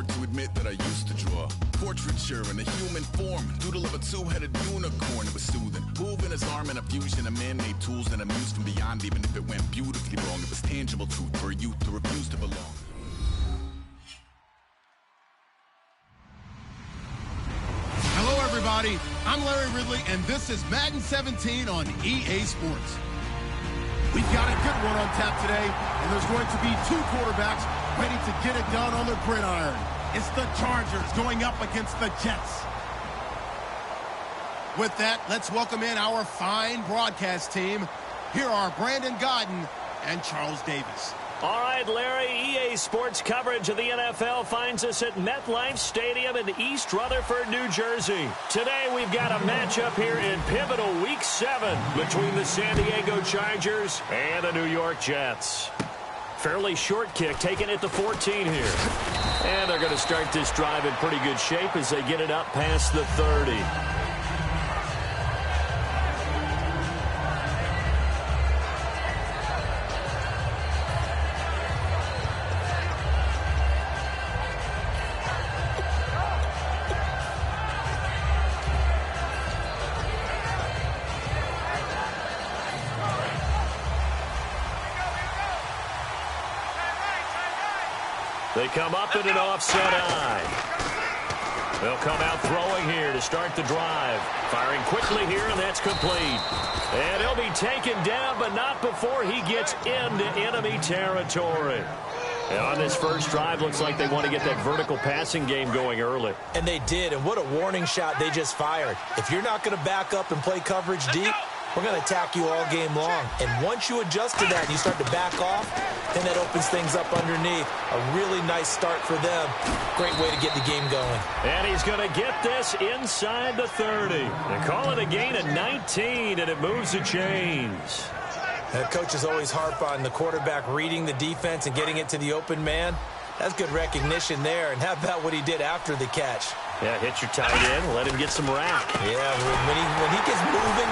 hard to admit that I used to draw portraiture in a human form, doodle of a two-headed unicorn. It was soothing, moving his arm in a fusion of man-made tools and a muse from beyond. Even if it went beautifully wrong, it was tangible truth for a youth to refuse to belong. Hello everybody, I'm Larry Ridley and this is Madden 17 on EA Sports. We've got a good one on tap today, and there's going to be two quarterbacks ready to get it done on the gridiron. It's the Chargers going up against the Jets. With that, let's welcome in our fine broadcast team. Here are Brandon Godden and Charles Davis. All right, Larry, EA Sports coverage of the NFL finds us at MetLife Stadium in East Rutherford, New Jersey. Today, we've got a matchup here in pivotal Week 7 between the San Diego Chargers and the New York Jets. Fairly short kick, taken at the 14 here. And they're going to start this drive in pretty good shape as they get it up past the 30. They come up in an offset eye. They'll come out throwing here to start the drive. Firing quickly here, and that's complete. And he'll be taken down, but not before he gets into enemy territory. And on this first drive, looks like they want to get that vertical passing game going early. And they did, and what a warning shot they just fired. If you're not going to back up and play coverage deep, we're going to attack you all game long. And once you adjust to that and you start to back off, then that opens things up underneath. A really nice start for them. Great way to get the game going. And he's going to get this inside the 30. They call it a gain of 19, and it moves the chains. And coaches always harp on the quarterback reading the defense and getting it to the open man. That's good recognition there. And how about what he did after the catch? Yeah, hit your tight end, let him get some rack. Yeah, when he gets moving,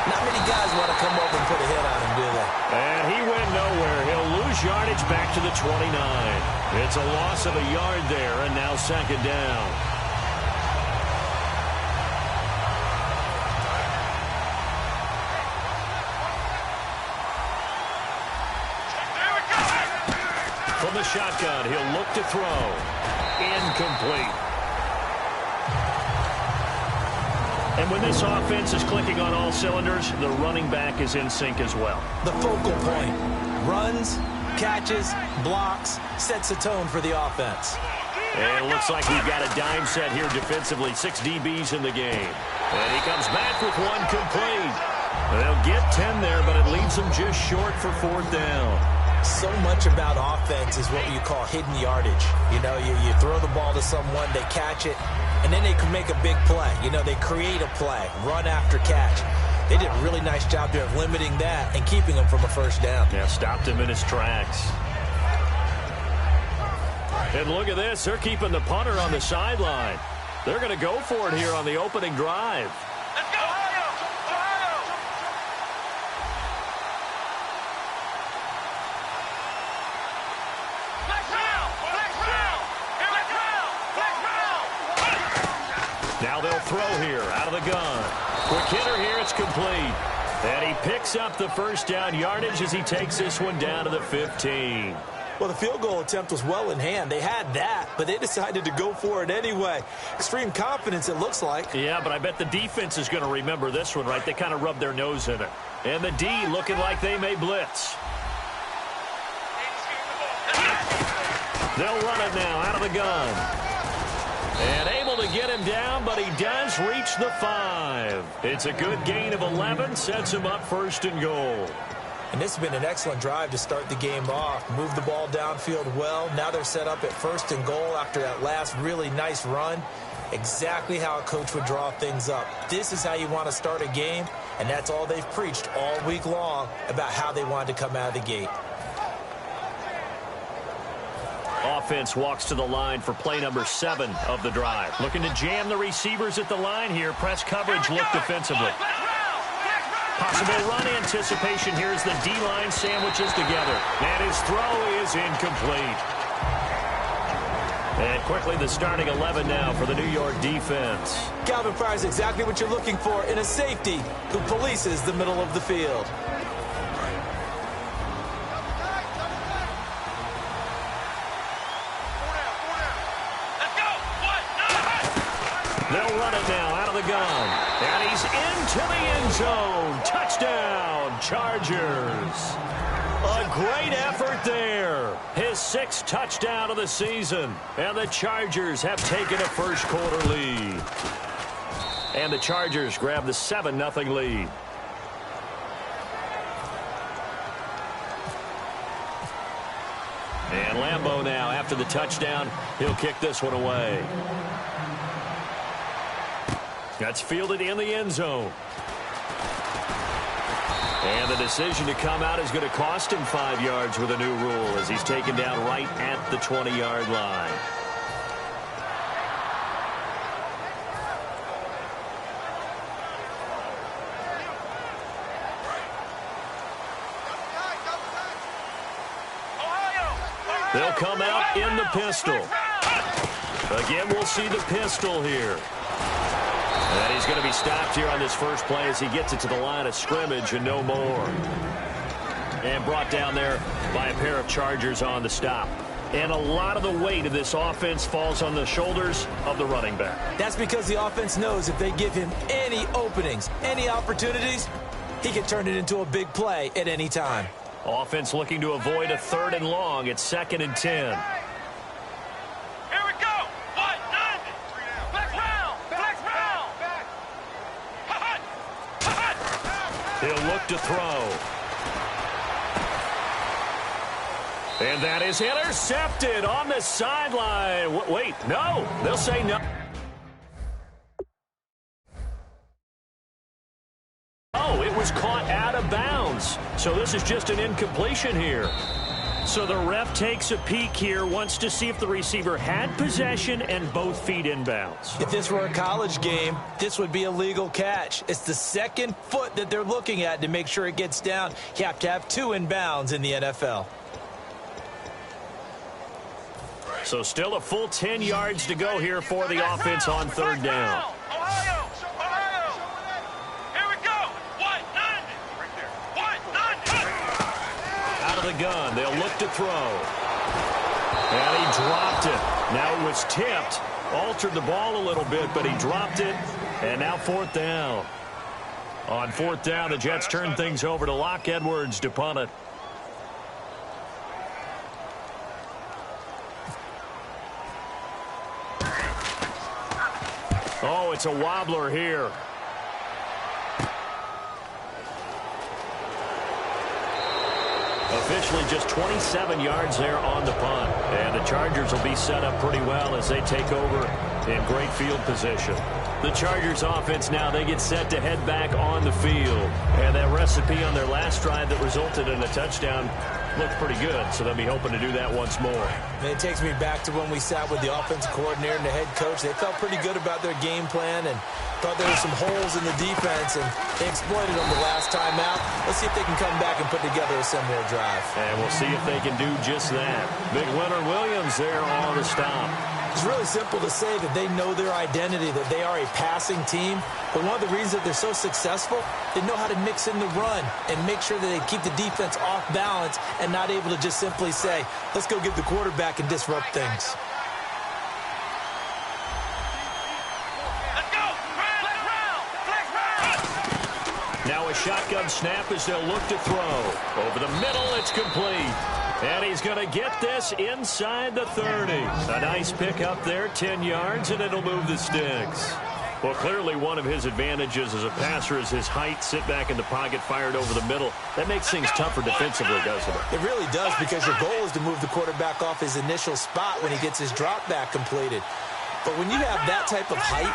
not many guys want to come over and put a hit on him, do they? And he went nowhere. He'll lose yardage back to the 29. It's a loss of a yard there, and now second down. From the shotgun, he'll look to throw. Incomplete. And when this offense is clicking on all cylinders, the running back is in sync as well. The focal point. Runs, catches, blocks, sets a tone for the offense. And it looks like we've got a dime set here defensively. 6 DBs in the game. And he comes back with one complete. They'll get 10 there, but it leaves them just short for fourth down. So much about offense is what you call hidden yardage. You know, you throw the ball to someone, they catch it, and then they can make a big play. You know, they create a play, run after catch. They did a really nice job there of limiting that and keeping him from a first down. Yeah, stopped him in his tracks. And look at this. They're keeping the punter on the sideline. They're going to go for it here on the opening drive. Let's go, Ohio! Ohio! Now they'll throw here out of the gun. Quick hitter here, it's complete. And he picks up the first down yardage as he takes this one down to the 15. Well, the field goal attempt was well in hand. They had that, but they decided to go for it anyway. Extreme confidence, it looks like. Yeah, but I bet the defense is going to remember this one, right? They kind of rubbed their nose in it. And the D looking like they may blitz. They'll run it now out of the gun. And able to get him down, but he does reach the 5. It's a good gain of 11, sets him up first and goal. And this has been an excellent drive to start the game off. Move the ball downfield well. Now they're set up at first and goal after that last really nice run. Exactly how a coach would draw things up. This is how you want to start a game, and that's all they've preached all week long about how they wanted to come out of the gate. Offense walks to the line for play number 7 of the drive. Looking to jam the receivers at the line here. Press coverage look defensively. Possible run anticipation here as the D-line sandwiches together. And his throw is incomplete. And quickly the starting 11 now for the New York defense. Calvin Pryor's exactly what you're looking for in a safety who polices the middle of the field. They'll run it now out of the gun. And he's into the end zone. Touchdown, Chargers. A great effort there. His 6th touchdown of the season. And the Chargers have taken a first-quarter lead. And the Chargers grab the 7-0 lead. And Lambeau now, after the touchdown, he'll kick this one away. That's fielded in the end zone. And the decision to come out is going to cost him 5 yards with a new rule as he's taken down right at the 20-yard line. They'll come out in the pistol. Again, we'll see the pistol here. And he's going to be stopped here on this first play as he gets it to the line of scrimmage and no more. And brought down there by a pair of Chargers on the stop. And a lot of the weight of this offense falls on the shoulders of the running back. That's because the offense knows if they give him any openings, any opportunities, he can turn it into a big play at any time. Offense looking to avoid a 3rd and long. It's 2nd and 10. He'll look to throw. And that is intercepted on the sideline. Wait, no. They'll say no. Oh, it was caught out of bounds. So this is just an incompletion here. So the ref takes a peek here, wants to see if the receiver had possession and both feet inbounds. If this were a college game, this would be a legal catch. It's the 2nd foot that they're looking at to make sure it gets down. You have to have 2 inbounds in the NFL. So still a full 10 yards to go here for the offense on 3rd down. The gun. They'll look to throw. And he dropped it. Now it was tipped. Altered the ball a little bit, but he dropped it. And now 4th down. On 4th down, the Jets turn things over to Locke Edwards to punt it. Oh, it's a wobbler here. Officially just 27 yards there on the punt. And the Chargers will be set up pretty well as they take over in great field position. The Chargers offense now, they get set to head back on the field. And that recipe on their last drive that resulted in a touchdown looked pretty good, so they'll be hoping to do that once more. And it takes me back to when we sat with the offensive coordinator and the head coach. They felt pretty good about their game plan and thought there were some holes in the defense, and they exploited them the last time out. Let's see if they can come back and put together a similar drive. And we'll see if they can do just that. Big Leonard Williams there on the stop. It's really simple to say that they know their identity, that they are a passing team. But one of the reasons that they're so successful, they know how to mix in the run and make sure that they keep the defense off balance and not able to just simply say, let's go get the quarterback and disrupt things. Now a shotgun snap as they'll look to throw. Over the middle, it's complete. And he's going to get this inside the 30. A nice pick up there, 10 yards, and it'll move the sticks. Well, clearly one of his advantages as a passer is his height. Sit back in the pocket, fired over the middle. That makes things tougher defensively, doesn't it? It really does, because your goal is to move the quarterback off his initial spot when he gets his drop back completed. But when you have that type of height,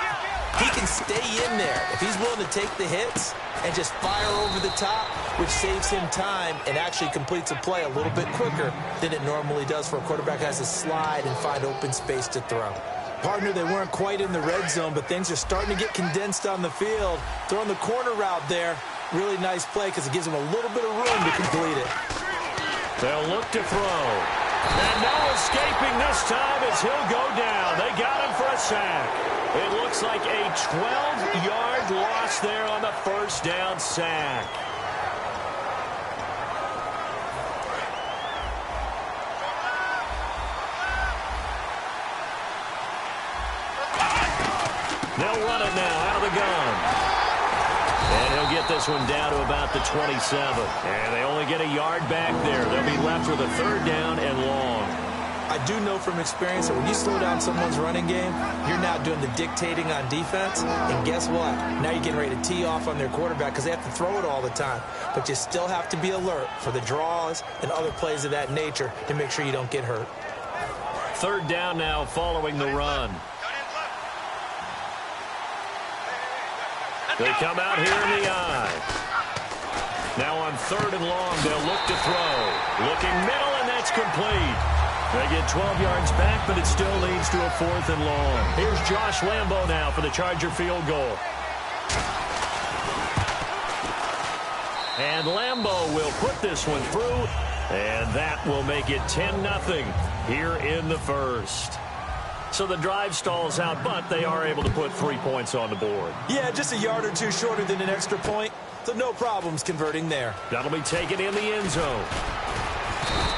he can stay in there if he's willing to take the hits and just fire over the top, which saves him time and actually completes a play a little bit quicker than it normally does for a quarterback who has to slide and find open space to throw. Partner, they weren't quite in the red zone, but things are starting to get condensed on the field. Throwing the corner route there, really nice play because it gives him a little bit of room to complete it. They'll look to throw. And no escaping this time as he'll go down. They got him for a sack. It looks like a 12-yard loss there on the first down sack. They'll run it now out of the gun. And he'll get this one down to about the 27. And they only get a yard back there. They'll be left with a third down and long. I do know from experience that when you slow down someone's running game, you're now doing the dictating on defense. And guess what? Now you're getting ready to tee off on their quarterback because they have to throw it all the time. But you still have to be alert for the draws and other plays of that nature to make sure you don't get hurt. Third down now following the run. They come out here in the eye. Now on third and long, they'll look to throw. Looking middle, and that's complete. They get 12 yards back, but it still leads to a fourth and long. Here's Josh Lambo now for the Charger field goal. And Lambo will put this one through, and that will make it 10-0 here in the first. So the drive stalls out, but they are able to put 3 points on the board. Yeah, just a yard or two shorter than an extra point, so no problems converting there. That'll be taken in the end zone.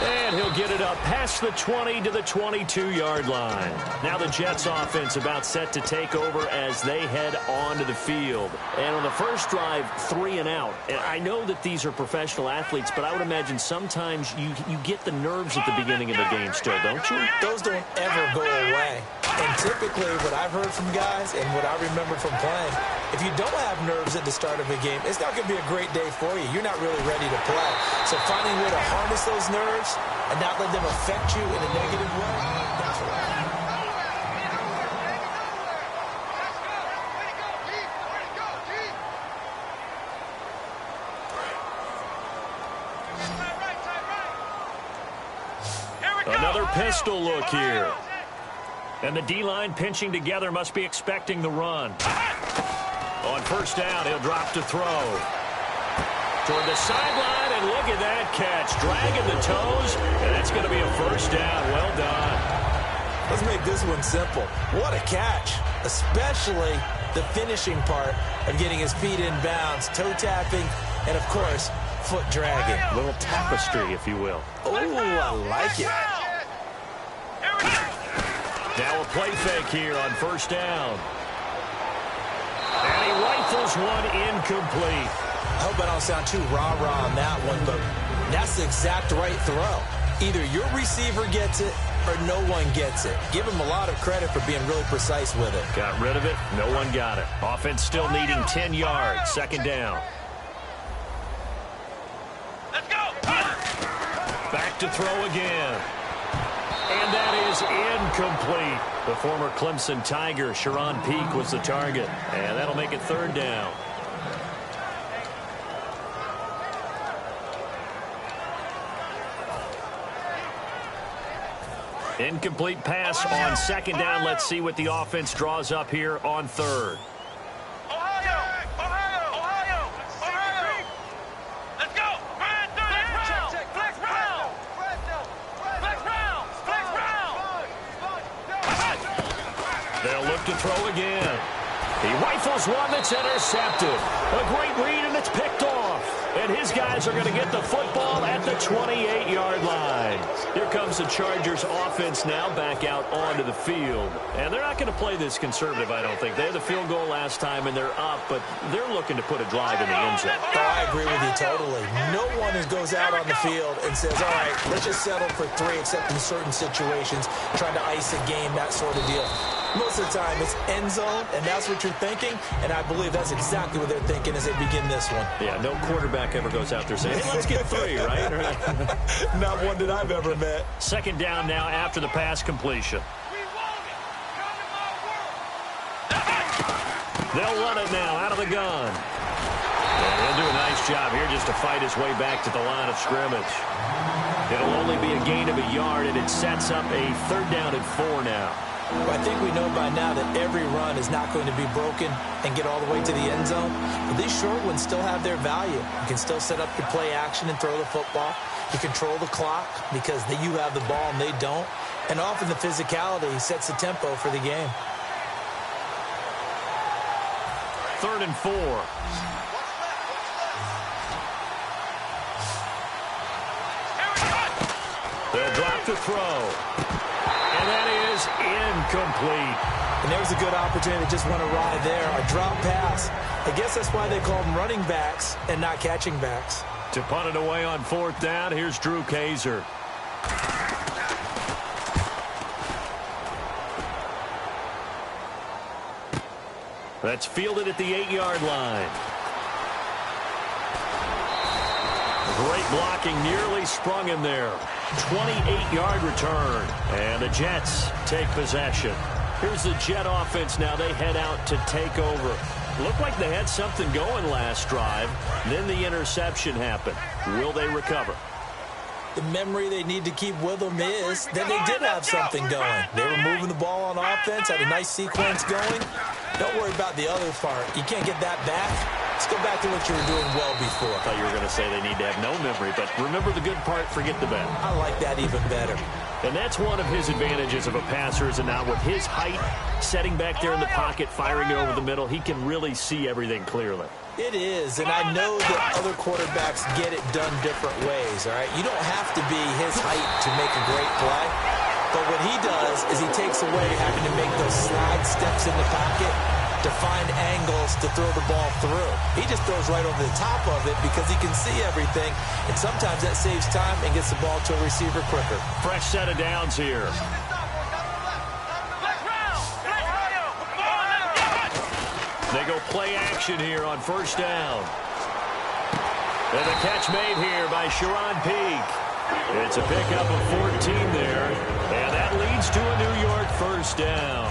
And he'll get it up past the 20 to the 22-yard line. Now the Jets offense about set to take over as they head onto the field. And on the first drive, 3 and out. And I know that these are professional athletes, but I would imagine sometimes you get the nerves at the beginning of the game still, don't you? Those don't ever go away. And typically what I've heard from guys and what I remember from playing, if you don't have nerves at the start of a game, it's not going to be a great day for you. You're not really ready to play. So finding a way to harness those nerves and not let them affect you in a negative way, that's what I mean. Another pistol look here. And the D-line pinching together must be expecting the run. On first down, he'll drop to throw. Toward the sideline, and look at that catch. Dragging the toes, and that's going to be a first down. Well done. Let's make this one simple. What a catch, especially the finishing part of getting his feet in bounds, toe tapping, and, of course, foot dragging. A little tapestry, if you will. Oh, I like it. Now a play fake here on first down. And he rifles one incomplete. I hope I don't sound too rah-rah on that one, but that's the exact right throw. Either your receiver gets it or no one gets it. Give him a lot of credit for being really precise with it. Got rid of it. No one got it. Offense still needing 10 yards. Second down. Let's go. Back to throw again. And that is incomplete. The former Clemson Tiger, Sharon Peak, was the target. And that'll make it third down. Incomplete pass on second down. Let's see what the offense draws up here on third. To throw again. He rifles one that's intercepted. A great read, and it's picked off. And his guys are going to get the football at the 28-yard line. Here comes the Chargers offense now back out onto the field. And they're not going to play this conservative, I don't think. They had the field goal last time, and they're up, but they're looking to put a drive in the end zone. Oh, I agree with you totally. No one goes out on the field and says, all right, let's just settle for 3, except in certain situations, trying to ice a game, that sort of deal. Most of the time, it's end zone, and that's what you're thinking, and I believe that's exactly what they're thinking as they begin this one. Yeah, no quarterback ever goes out there saying, hey, let's get 3, right? Not one that I've ever met. Second down now after the pass completion. They'll run it now out of the gun. And he'll do a nice job here just to fight his way back to the line of scrimmage. It'll only be a gain of a yard, and it sets up a third down and 4 now. Well, I think we know by now that every run is not going to be broken and get all the way to the end zone. But these short ones still have their value. You can still set up your play action and throw the football. You control the clock because you have the ball and they don't. And often the physicality sets the tempo for the game. 3rd and 4. They'll drop the throw. And that is incomplete. And there's a good opportunity to just want to ride there. A drop pass. I guess that's why they call them running backs and not catching backs. To punt it away on 4th down, here's Drew Kaiser. That's fielded at the 8-yard line. Great blocking, nearly sprung him there. 28-yard return, and the Jets take possession. Here's the Jet offense now. They head out to take over. Looked like they had something going last drive. Then the interception happened. Will they recover? The memory they need to keep with them is that they did have something going. They were moving the ball on offense, had a nice sequence going. Don't worry about the other part. You can't get that back. Let's go back to what you were doing well before. I thought you were going to say they need to have no memory, but remember the good part, forget the bad. I like that even better. And that's one of his advantages of a passer, is now with his height, setting back there in the pocket, firing it over the middle, he can really see everything clearly. It is, and I know that other quarterbacks get it done different ways, all right? You don't have to be his height to make a great play, but what he does is he takes away having to make those slide steps in the pocket to find angles to throw the ball through. He just throws right over the top of it because he can see everything, and sometimes that saves time and gets the ball to a receiver quicker. Fresh set of downs here. They go play action here on 1st down. And the catch made here by Sharon Peak. It's a pickup of 14 there, and that leads to a New York 1st down.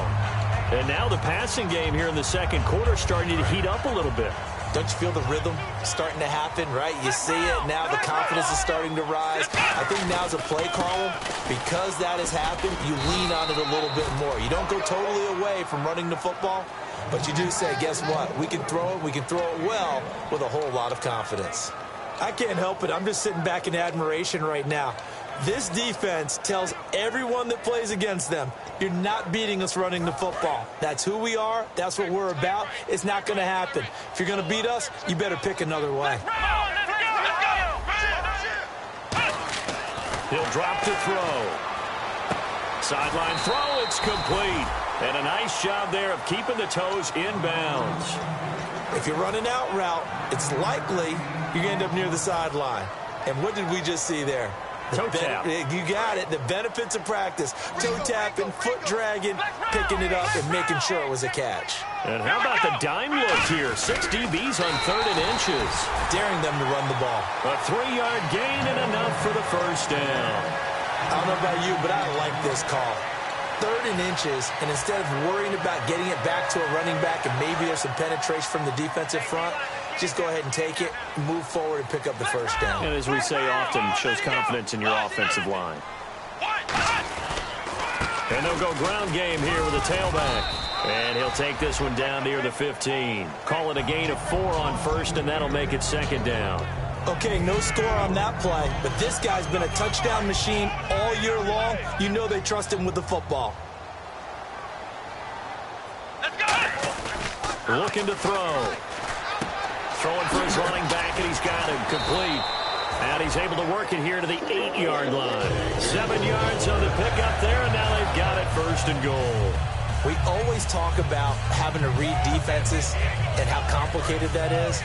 And now the passing game here in the 2nd quarter starting to heat up a little bit. Don't you feel the rhythm starting to happen, right? You see it. Now the confidence is starting to rise. I think now's a play caller. Because that has happened, you lean on it a little bit more. You don't go totally away from running the football, but you do say, guess what? We can throw it. We can throw it well with a whole lot of confidence. I can't help it. I'm just sitting back in admiration right now. This defense tells everyone that plays against them, you're not beating us running the football. That's who we are. That's what we're about. It's not going to happen. If you're going to beat us, you better pick another way. He'll drop to throw. Sideline throw, it's complete. And a nice job there of keeping the toes inbounds. If you're running out route, it's likely you're going to end up near the sideline. And what did we just see there? Toe tap. You got it. The benefits of practice. Toe tapping, foot dragging, picking it up, and making sure it was a catch. And how about the dime look here? 6 DBs on 3rd and inches. Daring them to run the ball. A 3-yard gain and enough for the 1st down. I don't know about you, but I like this call. 3rd and inches, and instead of worrying about getting it back to a running back and maybe there's some penetration from the defensive front, just go ahead and take it, move forward, and pick up the 1st down. And as we say often, shows confidence in your offensive line. And they'll go ground game here with a tailback. And he'll take this one down near the 15. Call it a gain of 4 on 1st, and that'll make it 2nd down. Okay, no score on that play, but this guy's been a touchdown machine all year long. You know they trust him with the football. Looking to throw. Throwing for his running back, and he's got him complete. And he's able to work it here to the 8-yard line. 7 yards on the pickup there, and now they've got it 1st and goal. We always talk about having to read defenses and how complicated that is.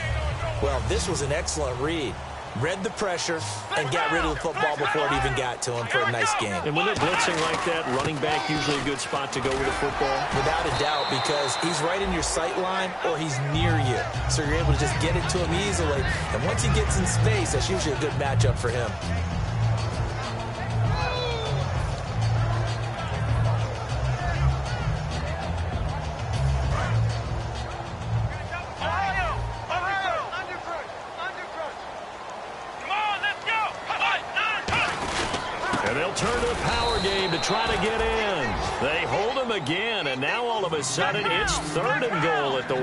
Well, this was an excellent read. Read the pressure and got rid of the football before it even got to him for a nice game. And when they're blitzing like that, running back usually a good spot to go with the football? Without a doubt, because he's right in your sight line or he's near you. So you're able to just get it to him easily. And once he gets in space, that's usually a good matchup for him. game to try to get in. They hold him again, and now all of a sudden it's 3rd and goal at the 1.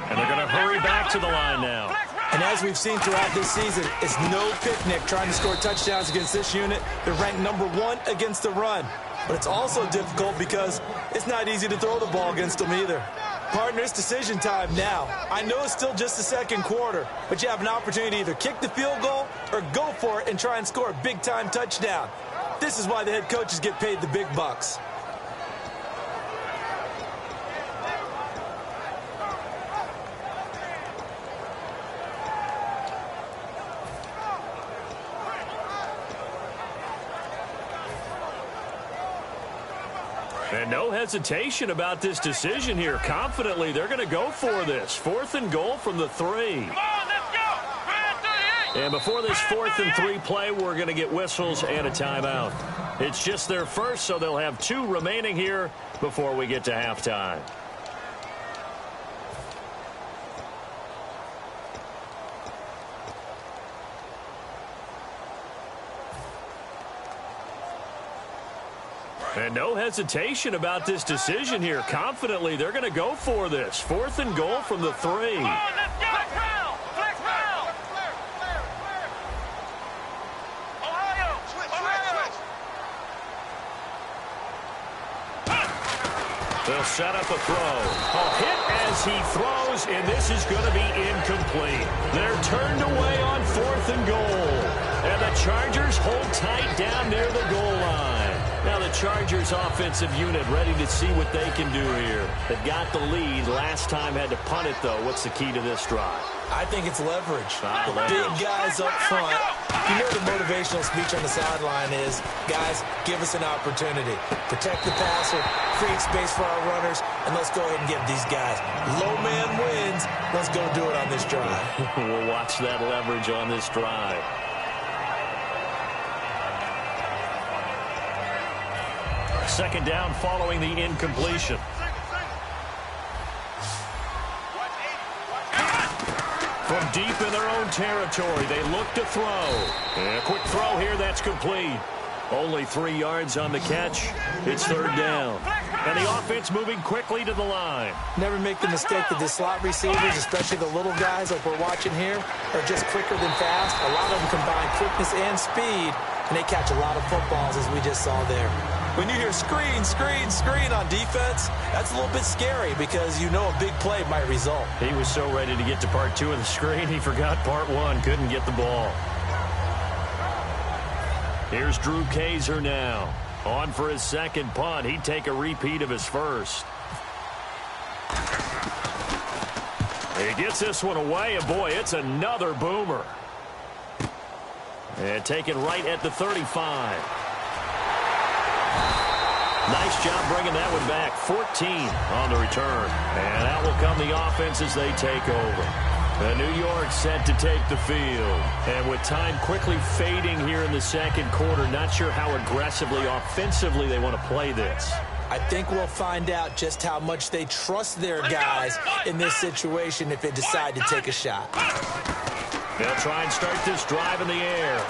And they're going to hurry back to the line now. And as we've seen throughout this season, it's no picnic trying to score touchdowns against this unit. They're ranked number 1 against the run. But it's also difficult because it's not easy to throw the ball against them either. Partner, it's decision time now. I know it's still just the second quarter, but you have an opportunity to either kick the field goal or go for it and try and score a big-time touchdown. This is why the head coaches get paid the big bucks. And no hesitation about this decision here. Confidently, they're going to go for this. 4th and goal from the 3. Come on, let's go. And before this 4th and 3 play, we're going to get whistles and a timeout. It's just their first, so they'll have 2 remaining here before we get to halftime. And no hesitation about this decision here. Confidently, they're going to go for this. 4th and goal from the 3. Come on, let's go. Flex round. Ohio. They'll set up a throw. A hit as he throws, and this is going to be incomplete. They're turned away on 4th and goal. And the Chargers hold tight down near the goal line. Now the Chargers offensive unit ready to see what they can do here. They've got the lead. Last time had to punt it, though. What's the key to this drive? I think it's leverage. The big guys up front. You know the motivational speech on the sideline is, guys, give us an opportunity. Protect the passer, create space for our runners, and let's go ahead and give these guys. Low man wins. Let's go do it on this drive. We'll watch that leverage on this drive. Second down following the incompletion. From deep in their own territory, they look to throw. And a quick throw here, that's complete. Only 3 yards on the catch. It's 3rd down. And the offense moving quickly to the line. Never make the mistake that the slot receivers, especially the little guys like we're watching here, are just quicker than fast. A lot of them combine quickness and speed, and they catch a lot of footballs, as we just saw there. When you hear screen, screen, screen on defense, that's a little bit scary because you know a big play might result. He was so ready to get to part 2 of the screen, he forgot part 1, couldn't get the ball. Here's Drew Kaiser now. On for his second punt. He'd take a repeat of his first. He gets this one away, and boy, it's another boomer. And taken right at the 35. Nice job bringing that one back. 14 on the return. And out will come the offense as they take over. The New York set to take the field. And with time quickly fading here in the second quarter, not sure how aggressively, offensively they want to play this. I think we'll find out just how much they trust their guys in this situation if they decide to take a shot. They'll try and start this drive in the air.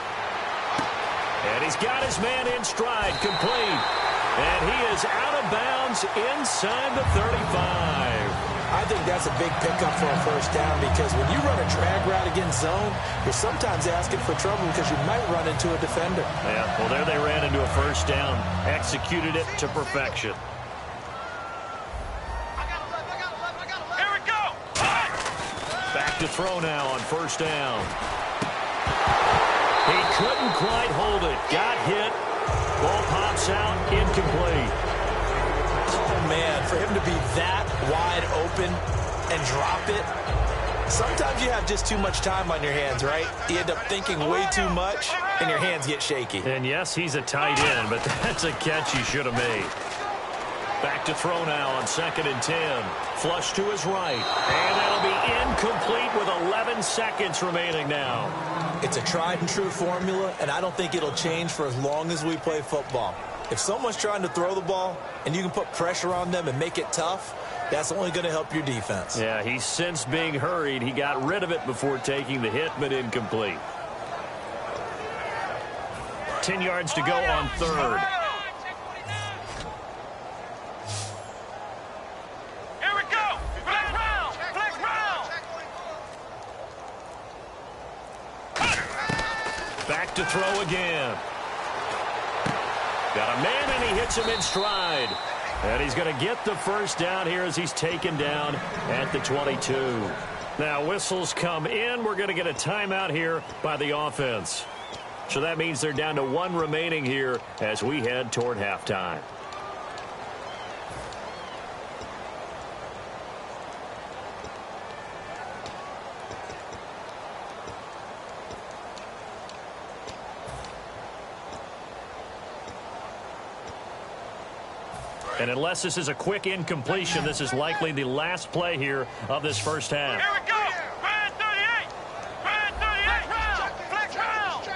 And he's got his man in stride, complete. And he is out of bounds inside the 35. I think that's a big pickup for a first down because when you run a drag route against zone, you're sometimes asking for trouble because you might run into a defender. Yeah, well, there they ran into a first down. Executed it to perfection. Here we go. Back to throw now on first down. He couldn't quite hold it. Got hit. Ball pops out, incomplete. Oh, man, for him to be that wide open and drop it, sometimes you have just too much time on your hands, right? You end up thinking way too much, and your hands get shaky. And, yes, he's a tight end, but that's a catch he should have made. Back to throw now on 2nd and 10. Flush to his right. And that'll be incomplete with 11 seconds remaining now. It's a tried-and-true formula, and I don't think it'll change for as long as we play football. If someone's trying to throw the ball and you can put pressure on them and make it tough, that's only going to help your defense. Yeah, he's since being hurried. He got rid of it before taking the hit, but incomplete. 10 yards to go on third. Here we go. Flex round. Flex round. Back to throw again. Got a man, and he hits him in stride. And he's going to get the first down here as he's taken down at the 22. Now, whistles come in. We're going to get a timeout here by the offense. So that means they're down to 1 remaining here as we head toward halftime. And unless this is a quick incompletion, this is likely the last play here of this first half. Here we go. Brand 38. Brand 38. Flex round.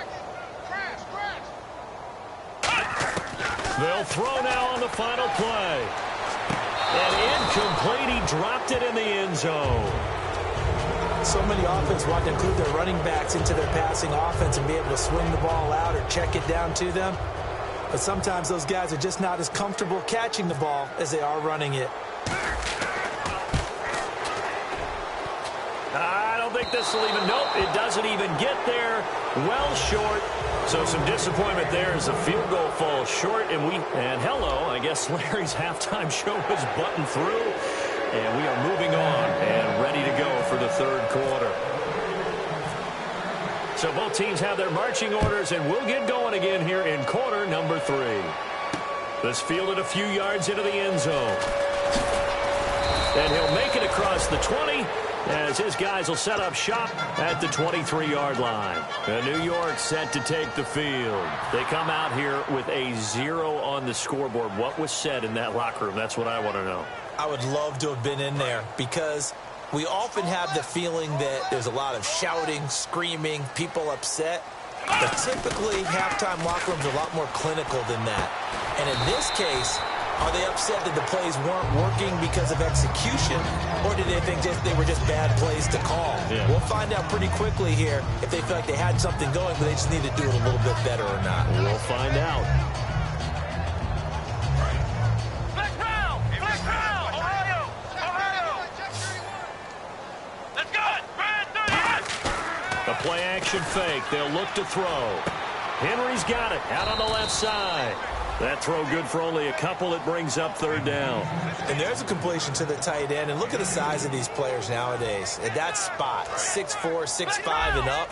They'll throw now on the final play. And incomplete. He dropped it in the end zone. So many offenses want to include their running backs into their passing offense and be able to swing the ball out or check it down to them. But sometimes those guys are just not as comfortable catching the ball as they are running it. I don't think this will even, nope, it doesn't even get there. Well short. So some disappointment there as the field goal falls short. And hello, I guess Larry's halftime show was buttoned through. And we are moving on and ready to go for the third quarter. So both teams have their marching orders, and we'll get going again here in quarter number 3. This fielded a few yards into the end zone. And he'll make it across the 20 as his guys will set up shop at the 23-yard line. And New York set to take the field. They come out here with a 0 on the scoreboard. What was said in that locker room? That's what I want to know. I would love to have been in there because we often have the feeling that there's a lot of shouting, screaming, people upset. But typically, halftime locker rooms are a lot more clinical than that. And in this case, are they upset that the plays weren't working because of execution, or do they think they were just bad plays to call? Yeah. We'll find out pretty quickly here if they feel like they had something going, but they just need to do it a little bit better or not. We'll find out. Flex round. Flex round. Ohio. Ohio. Let's go. Brand 38. The play action fake. They'll look to throw. Henry's got it out on the left side. That throw good for only a couple. It brings up third down. And there's a completion to the tight end. And look at the size of these players nowadays. At that spot, 6'4", 6'5", and up.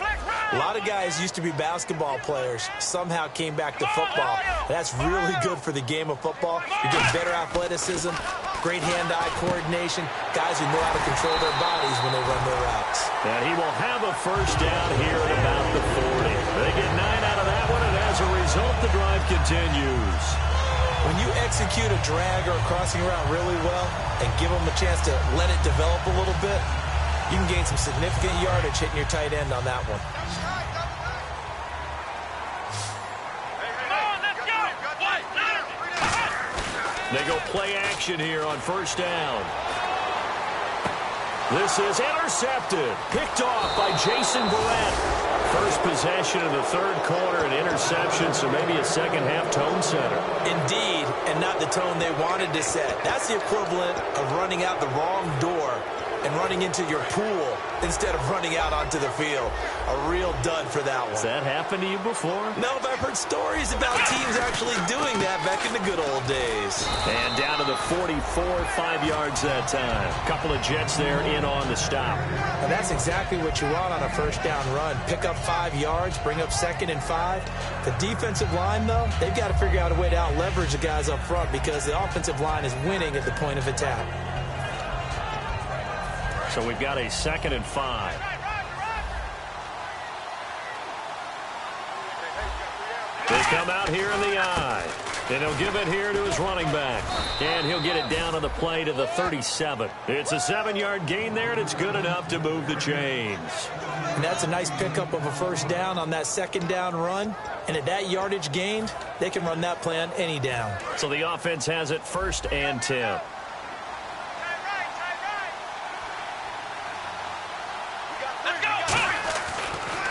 A lot of guys used to be basketball players, somehow came back to football. That's really good for the game of football. You get better athleticism, great hand-eye coordination, guys who know how to control their bodies when they run their routes. And he will have a first down here at about the 40. They get 9 out of that one, and as a result, the drive continues. When you execute a drag or a crossing route really well and give them a chance to let it develop a little bit, you can gain some significant yardage hitting your tight end on that one. They go play action here on first down. This is intercepted. Picked off by Jason Barrett. First possession of the third quarter, an interception, so maybe a second-half tone setter. Indeed, and not the tone they wanted to set. That's the equivalent of running out the wrong door and running into your pool instead of running out onto the field. A real dud for that one. Has that happened to you before? No, but I've heard stories about teams actually doing that back in the good old days. And down to the 44, 5 yards that time. Couple of Jets there in on the stop. And that's exactly what you want on a first down run. Pick up 5 yards, bring up 2nd and 5. The defensive line, though, they've got to figure out a way to out-leverage the guys up front because the offensive line is winning at the point of attack. So we've got a 2nd and 5. They come out here in the eye. And he'll give it here to his running back. And he'll get it down on the play to the 37. It's a 7-yard gain there, and it's good enough to move the chains. And that's a nice pickup of a first down on that second down run. And at that yardage gained, they can run that play on any down. So the offense has it 1st and 10.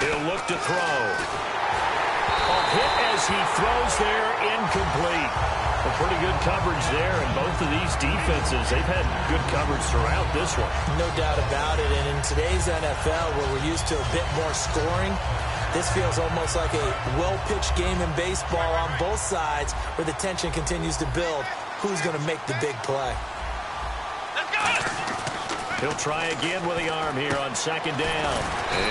He'll look to throw. Hit as he throws there, incomplete. A pretty good coverage there, and both of these defenses, they've had good coverage throughout this one. No doubt about it, and in today's NFL, where we're used to a bit more scoring, this feels almost like a well-pitched game in baseball on both sides, where the tension continues to build. Who's going to make the big play? He'll try again with the arm here on second down.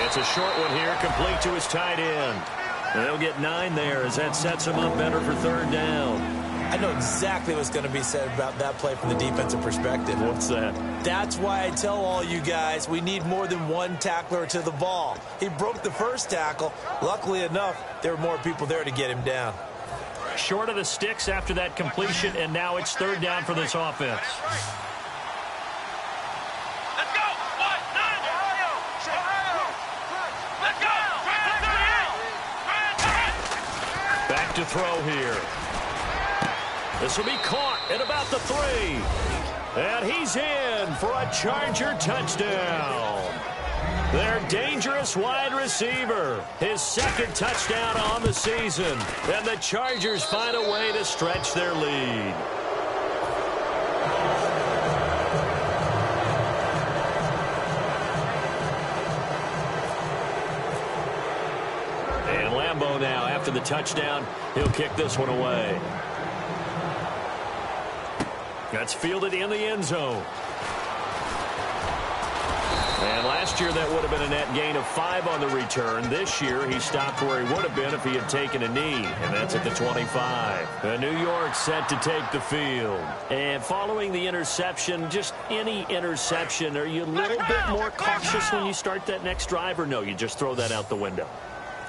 It's a short one here, complete to his tight end. They'll get 9 there as that sets him up better for third down. I know exactly what's going to be said about that play from the defensive perspective. What's that? That's why I tell all you guys we need more than one tackler to the ball. He broke the first tackle. Luckily enough, there were more people there to get him down. Short of the sticks after that completion, and now it's third down for this offense. Back to throw here. This will be caught at about the 3. And he's in for a Charger touchdown. Their dangerous wide receiver. His second touchdown on the season. And the Chargers find a way to stretch their lead. And Lambeau now, after the touchdown, he'll kick this one away. That's fielded in the end zone. And last year that would have been a net gain of 5 on the return. This year he stopped where he would have been if he had taken a knee, and that's at the 25. New York set to take the field. And following the interception, just any interception, are you a little bit more cautious when you start that next drive, or no, you just throw that out the window?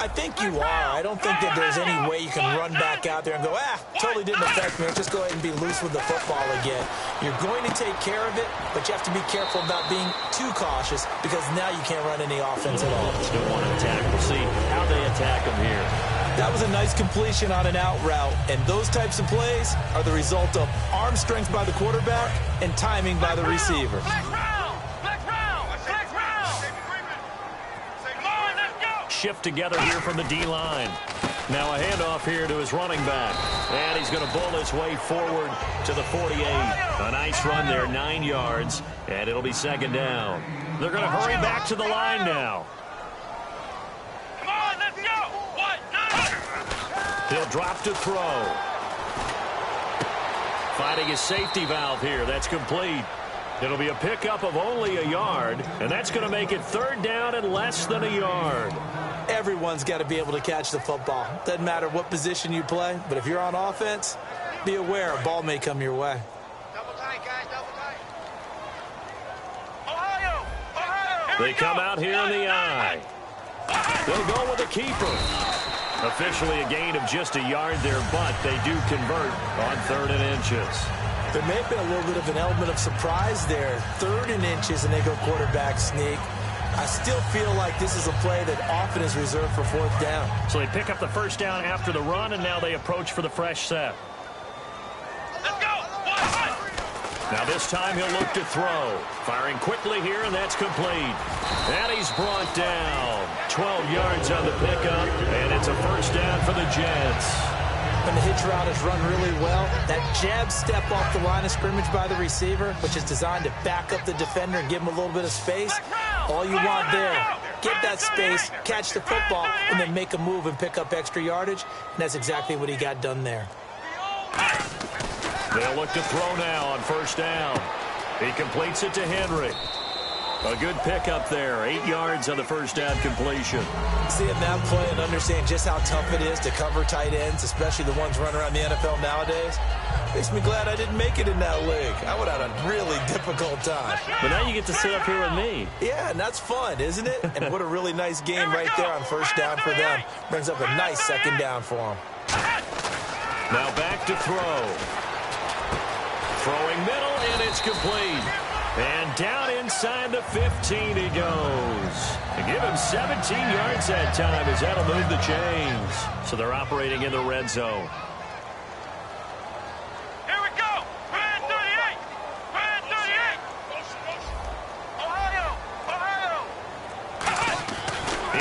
I think you are. I don't think that there's any way you can run back out there and go, totally didn't affect me. Just go ahead and be loose with the football again. You're going to take care of it, but you have to be careful about being too cautious because now you can't run any offense at all. Still want to attack. We'll see how they attack him here. That was a nice completion on an out route, and those types of plays are the result of arm strength by the quarterback and timing by the receiver. Shift together here from the D-line. Now a handoff here to his running back. And he's going to bowl his way forward to the 48. A nice run there, 9 yards. And it'll be second down. They're going to hurry back to the line now. Come on, let's go. He'll drop to throw. Finding his safety valve here. That's complete. It'll be a pickup of only a yard. And that's going to make it third down and less than a yard. Everyone's got to be able to catch the football. Doesn't matter what position you play, but if you're on offense, be aware a ball may come your way. Double tight, guys, double tight. Ohio! They come out here in the eye. They'll go with the keeper. Officially a gain of just a yard there, but they do convert on 3rd and inches. There may have been a little bit of an element of surprise there. 3rd and inches, and they go quarterback sneak. I still feel like this is a play that often is reserved for 4th down. So they pick up the first down after the run, and now they approach for the fresh set. Let's go! Now this time he'll look to throw. Firing quickly here, and that's complete. And he's brought down. 12 yards on the pickup, and it's a first down for the Jets. When the hitch route is run really well, that jab step off the line of scrimmage by the receiver, which is designed to back up the defender and give him a little bit of space, all you want there, get that space, catch the football, and then make a move and pick up extra yardage, and that's exactly what he got done there. They'll look to throw now on first down. He completes it to Henry. A good pickup there. 8 yards on the first down completion. Seeing that play and understanding just how tough it is to cover tight ends, especially the ones running around the NFL nowadays, makes me glad I didn't make it in that league. I would have had a really difficult time. But now you get to sit up here with me. Yeah, and that's fun, isn't it? And what a really nice game right there on first down for them. Brings up a nice second down for them. Now back to throw. Throwing middle, and it's complete. And down inside the 15 he goes. And give him 17 yards that time as that'll move the chains. So they're operating in the red zone. Here we go. Brand 38. Brand 38. Ohio.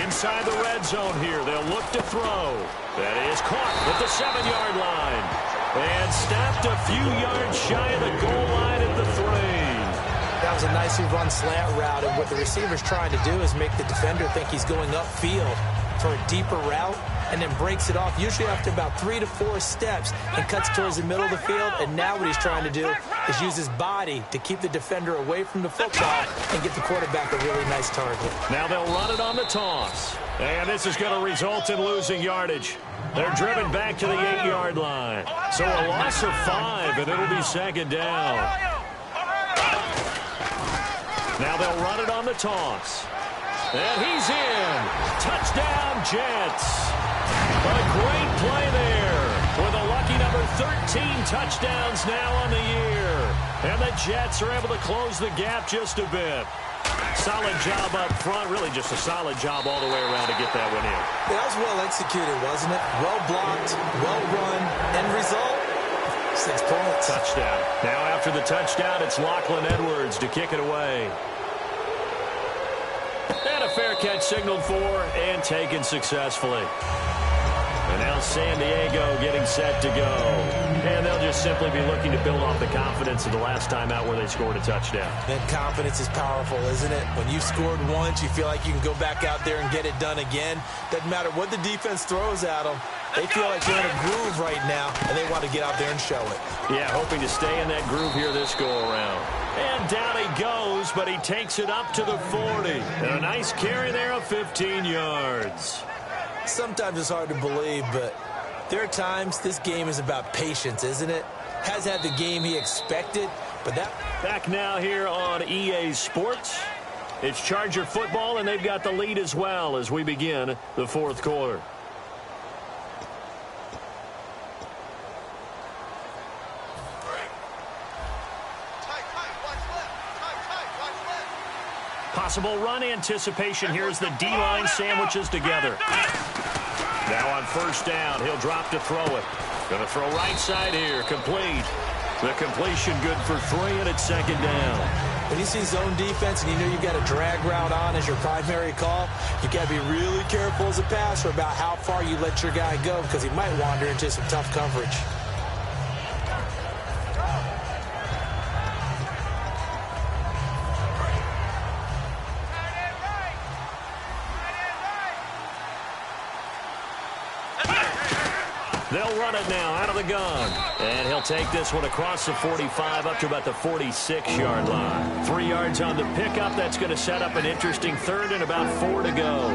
Inside the red zone here, they'll look to throw. That is caught at the 7-yard line. And stopped a few yards shy of the goal line at the 3. That was a nicely run slant route, and what the receiver's trying to do is make the defender think he's going upfield for a deeper route, and then breaks it off, usually after about 3 to 4 steps, and cuts towards the middle of the field. And now what he's trying to do is use his body to keep the defender away from the football and get the quarterback a really nice target. Now they'll run it on the toss. And this is going to result in losing yardage. They're driven back to the 8-yard line. So a loss of 5, and it'll be 2nd down. Now they'll run it on the toss. And he's in. Touchdown, Jets. A great play there with a lucky number 13 touchdowns now on the year. And the Jets are able to close the gap just a bit. Solid job up front. Really just a solid job all the way around to get that one in. That was well executed, wasn't it? Well blocked, well run. End result, 6 points. Touchdown. Now after the touchdown, it's Lachlan Edwards to kick it away. And a fair catch signaled for and taken successfully. And now San Diego getting set to go. And they'll just simply be looking to build off the confidence of the last time out where they scored a touchdown. That confidence is powerful, isn't it? When you've scored once, you feel like you can go back out there and get it done again. Doesn't matter what the defense throws at them. They feel like they're in a groove right now, and they want to get out there and show it. Yeah, hoping to stay in that groove here this go-around. And down he goes, but he takes it up to the 40. And a nice carry there of 15 yards. Sometimes it's hard to believe, but there are times this game is about patience, isn't it? Has had the game he expected, but that... Back now here on EA Sports. It's Charger football, and they've got the lead as well as we begin the 4th quarter. Possible run anticipation. Here's the D-line sandwiches together. Now on 1st down, he'll drop to throw it. Going to throw right side here, complete. The completion good for 3, and it's 2nd down. When you see zone defense and you know you've got a drag route on as your primary call, you've got to be really careful as a passer about how far you let your guy go because he might wander into some tough coverage. They'll run it now out of the gun. And he'll take this one across the 45 up to about the 46-yard line. 3 yards on the pickup. That's going to set up an interesting 3rd and about 4 to go.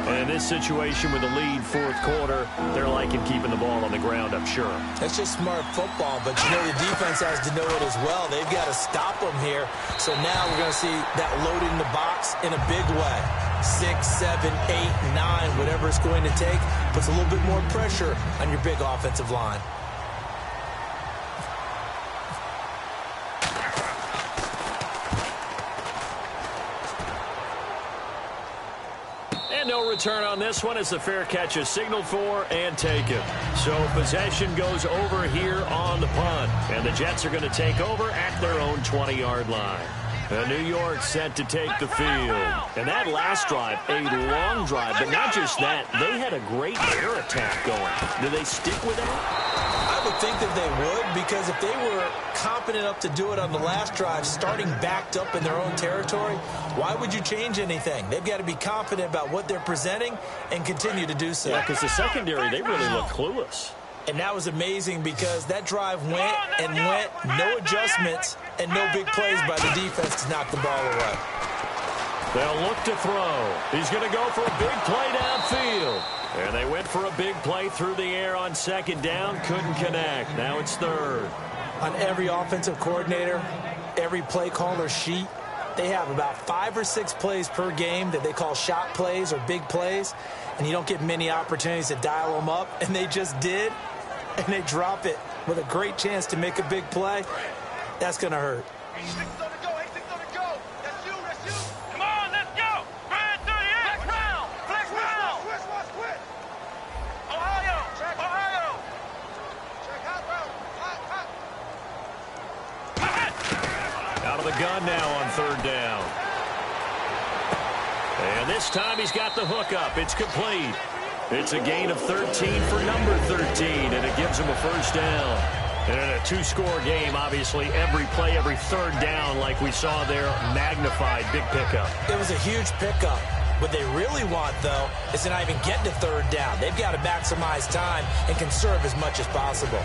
And in this situation with the lead 4th quarter, they're liking keeping the ball on the ground, I'm sure. That's just smart football, but you know the defense has to know it as well. They've got to stop them here. So now we're going to see that loading the box in a big way. 6, 7, 8, 9, whatever it's going to take, puts a little bit more pressure on your big offensive line. And no return on this one as the fair catch is signaled for and taken. So possession goes over here on the punt. And the Jets are going to take over at their own 20-yard line. New York set to take the field. And that last drive, a long drive, but not just that. They had a great air attack going. Do they stick with that? I would think that they would, because if they were confident enough to do it on the last drive, starting backed up in their own territory, why would you change anything? They've got to be confident about what they're presenting and continue to do so. Yeah, because the secondary, they really look clueless. And that was amazing because that drive went and went, no adjustments, and no big plays by the defense to knock the ball away. They'll look to throw. He's going to go for a big play downfield. And they went for a big play through the air on 2nd down. Couldn't connect. Now it's 3rd. On every offensive coordinator, every play caller sheet, they have about 5 or 6 plays per game that they call shot plays or big plays. And you don't get many opportunities to dial them up. And they just did. And they drop it with a great chance to make a big play. That's going to hurt. Come on, let's go. Red 38. Flex round. Flex round. Quit. Ohio. Check out round. Out of the gun now on 3rd down. And And this time he's got the hook up. It's complete. It's a gain of 13 for number 13, and it gives him a first down. And in a two-score game, obviously, every play, every third down, like we saw there, magnified, big pickup. It was a huge pickup. What they really want, though, is to not even get to third down. They've got to maximize time and conserve as much as possible.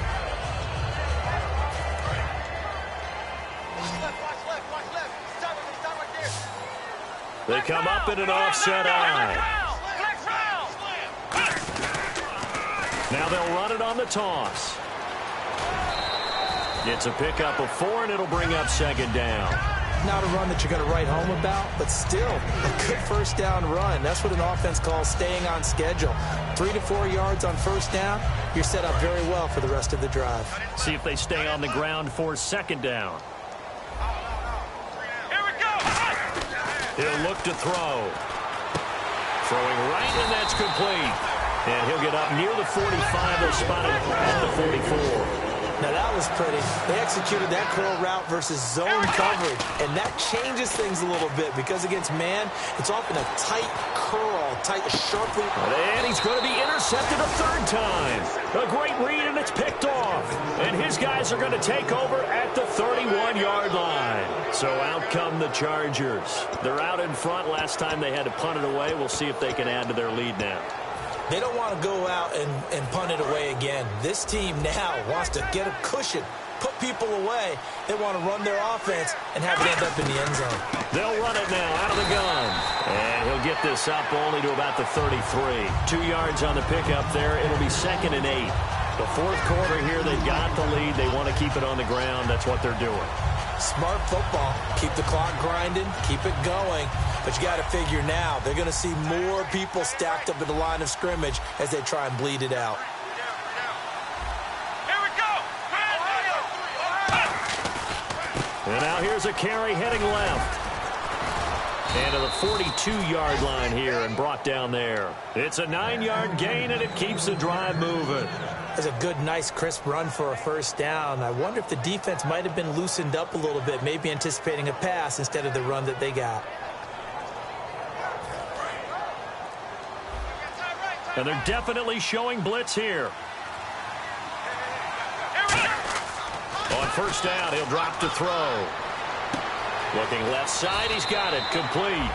They come up in an offset eye. Now they'll run it on the toss. It's a pickup of 4, and it'll bring up second down. Not a run that you're going to write home about, but still a good first down run. That's what an offense calls staying on schedule. 3 to 4 yards on first down, you're set up very well for the rest of the drive. See if they stay on the ground for second down. Here we go. He'll look to throw. Throwing right, and that's complete. And he'll get up near the 45. They'll spot it at the 44. Now that was pretty. They executed that curl route versus zone coverage, and that changes things a little bit because against man, it's often a tight curl, sharply. And he's going to be intercepted a third time. A great read, and it's picked off. And his guys are going to take over at the 31-yard line. So out come the Chargers. They're out in front. Last time they had to punt it away. We'll see if they can add to their lead now. They don't want to go out and punt it away again. This team now wants to get a cushion, put people away. They want to run their offense and have it end up in the end zone. They'll run it now out of the gun. And he'll get this up only to about the 33. 2 yards on the pickup there. It'll be 2nd and 8. The fourth quarter here, they've got the lead. They want to keep it on the ground. That's what they're doing. Smart football. Keep the clock grinding. Keep it going. But you got to figure now, they're going to see more people stacked up at the line of scrimmage as they try and bleed it out. Here we go. And now here's a carry heading left. And to the 42-yard line here and brought down there. It's a 9-yard gain, and it keeps the drive moving. It's a good, nice, crisp run for a first down. I wonder if the defense might have been loosened up a little bit, maybe anticipating a pass instead of the run that they got. And they're definitely showing blitz here. On first down, he'll drop to throw. Looking left side, he's got it. Complete.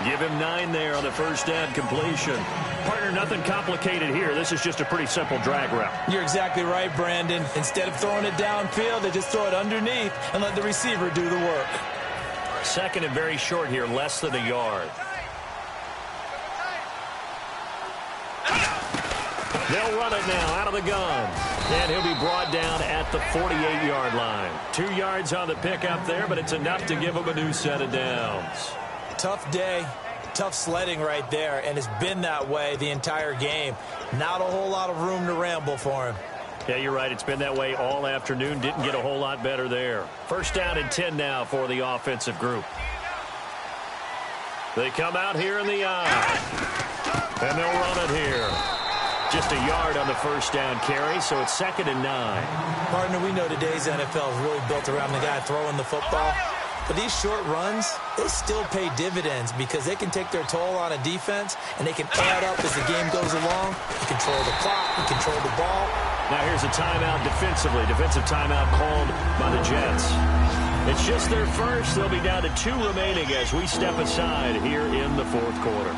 Give him 9 there on the first down completion. Partner, nothing complicated here. This is just a pretty simple drag route. You're exactly right, Brandon. Instead of throwing it downfield, they just throw it underneath and let the receiver do the work. 2nd and very short here, less than a yard. They'll run it now out of the gun. And he'll be brought down at the 48-yard line. 2 yards on the pickup there, but it's enough to give him a new set of downs. Tough day, tough sledding right there, and it's been that way the entire game. Not a whole lot of room to ramble for him. Yeah, you're right. It's been that way all afternoon. Didn't get a whole lot better there. First down and 10 now for the offensive group. They come out here in the eye. And they'll run it here. Just a yard on the first down carry, so it's 2nd and 9. Partner, we know today's NFL is really built around the guy throwing the football. But these short runs, they still pay dividends because they can take their toll on a defense, and they can add up as the game goes along. You control the clock, you control the ball. Now here's a timeout defensively. Defensive timeout called by the Jets. It's just their first. They'll be down to 2 remaining as we step aside here in the fourth quarter.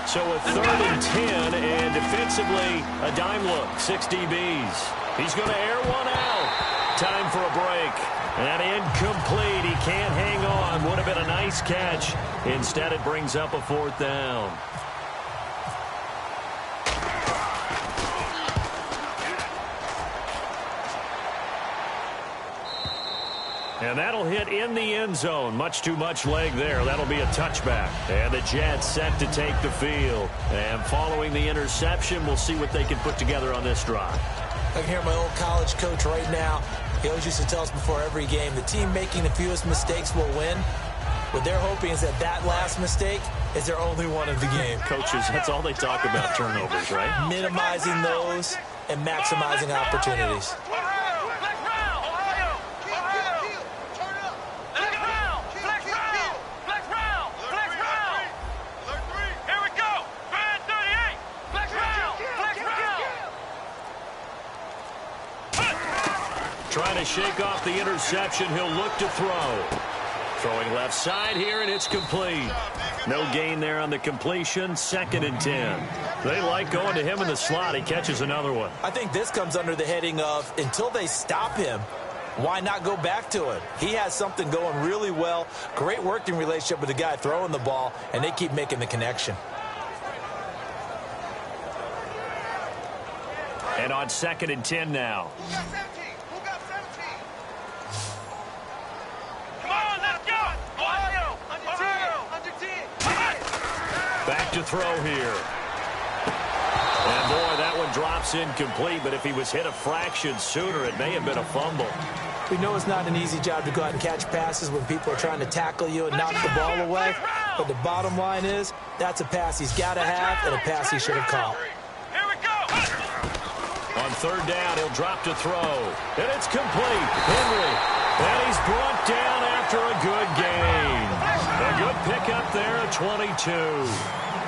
So a 3rd and 10, and defensively, a dime look, 6 DBs. He's going to air one out. Time for a break. And incomplete. He can't hang on. Would have been a nice catch. Instead, it brings up a 4th down. And that'll hit in the end zone. Much too much leg there. That'll be a touchback. And the Jets set to take the field. And following the interception, we'll see what they can put together on this drive. I can hear my old college coach right now. He always used to tell us before every game, the team making the fewest mistakes will win. What they're hoping is that that last mistake is their only one of the game. Coaches, that's all they talk about, turnovers, right? Minimizing those and maximizing opportunities. to shake off the interception. He'll look to throw. Throwing left side here, and it's complete. No gain there on the completion. 2nd and 10. They like going to him in the slot. He catches another one. I think this comes under the heading of until they stop him, why not go back to it? He has something going really well. Great working relationship with the guy throwing the ball, and they keep making the connection. And on 2nd and 10 now. Back to throw here. And boy, that one drops incomplete, but if he was hit a fraction sooner, it may have been a fumble. We know it's not an easy job to go out and catch passes when people are trying to tackle you and knock the ball away. But the bottom line is, that's a pass he's got to have and a pass he should have caught. Here we go. On 3rd down, he'll drop to throw. And it's complete. Henry. And he's brought down after a good gain. A good pickup there at 22.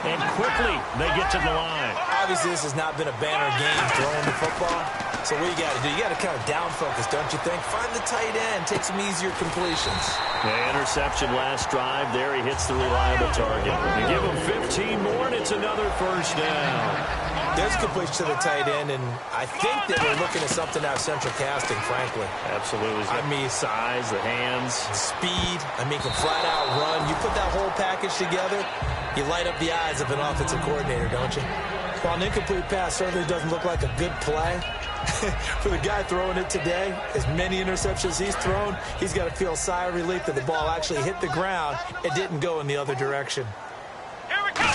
And quickly, they get to the line. Obviously, this has not been a banner game throwing the football. So what you got to do? You got to kind of down focus, don't you think? Find the tight end. Take some easier completions. The interception last drive there. He hits the reliable target. They give him 15 more, and it's another 1st down. There's a completion to the tight end, and I think that we're looking at something out of central casting, frankly. Absolutely. I mean, size, the hands. Speed. I mean, can flat out run. You put that whole package together, you light up the eyes of an offensive coordinator, don't you? While an incomplete pass certainly doesn't look like a good play, for the guy throwing it today, as many interceptions he's thrown, he's got to feel a sigh of relief that the ball actually hit the ground. It didn't go in the other direction. Here we go.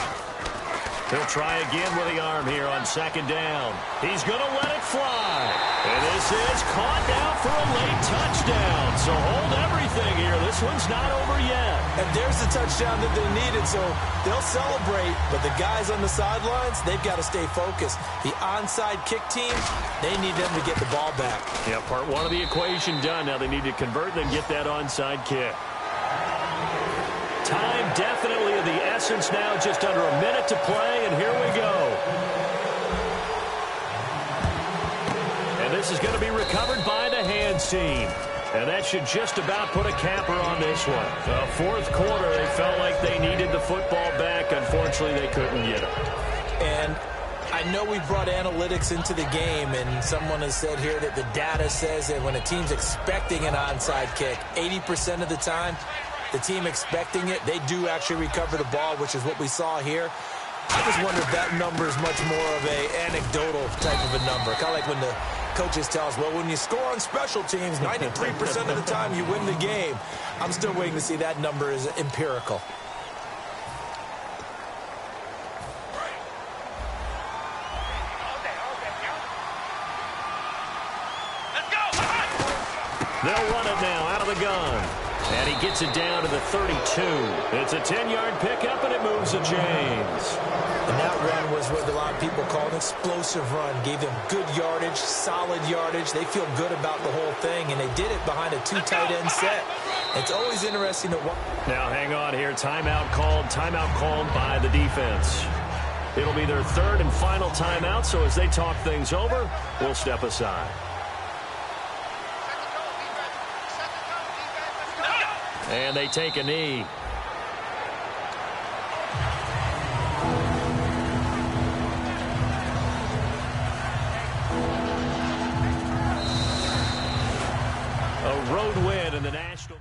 He'll try again with the arm here on 2nd down. He's going to let it fly. And this is caught now for a late touchdown. So hold everything here. This one's not over yet. And there's the touchdown that they needed, so they'll celebrate. But the guys on the sidelines, they've got to stay focused. The onside kick team, they need them to get the ball back. Yeah, part 1 of the equation done. Now they need to convert and get that onside kick. Time definitely of the essence now, just under a minute to play, and here we go. And this is going to be recovered by the hands team. And that should just about put a capper on this one. The 4th quarter, they felt like they needed the football back. Unfortunately, they couldn't get it. And I know we brought analytics into the game, and someone has said here that the data says that when a team's expecting an onside kick, 80% of the time, the team expecting it, they do actually recover the ball, which is what we saw here. I just wonder if that number is much more of an anecdotal type of a number. Kind of like when the coaches tell us, well, when you score on special teams, 93% of the time you win the game. I'm still waiting to see that number is empirical. Let's go. They'll run it now out of the gun. And he gets it down to the 32. It's a 10-yard pickup, and it moves the chains. And that run was what a lot of people call an explosive run. Gave them good yardage, solid yardage. They feel good about the whole thing, and they did it behind a 2 tight end set. It's always interesting to watch. Now, hang on here. Timeout called by the defense. It'll be their 3rd and final timeout, so as they talk things over, we'll step aside. And they take a knee. A road win in the National...